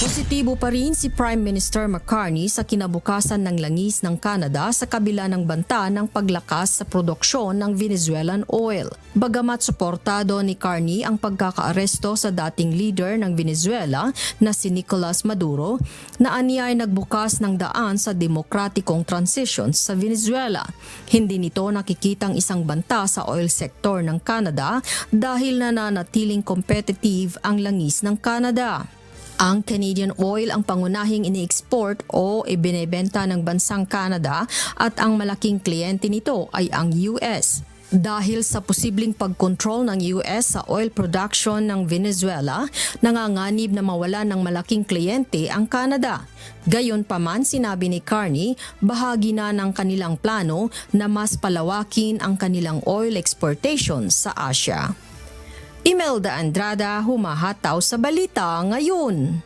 Positibo pa rin si Prime Minister McCartney sa kinabukasan ng langis ng Canada sa kabila ng banta ng paglakas sa produksyon ng Venezuelan oil. Bagamat suportado ni Carney ang pagkakaaresto sa dating leader ng Venezuela na si Nicolas Maduro, na aniya ay nagbukas ng daan sa demokratikong transition sa Venezuela. Hindi nito nakikitang isang banta sa oil sector ng Canada dahil nananatiling competitive ang langis ng Canada. Ang Canadian oil ang pangunahing ini-export o ibinebenta ng bansang Canada at ang malaking kliyente nito ay ang US. Dahil sa posibleng pagkontrol ng US sa oil production ng Venezuela, nanganganib na mawala ng malaking kliyente ang Canada. Gayunpaman, sinabi ni Carney, bahagi na ng kanilang plano na mas palawakin ang kanilang oil exportation sa Asia. Imelda Andrada, humahataw sa balita ngayon.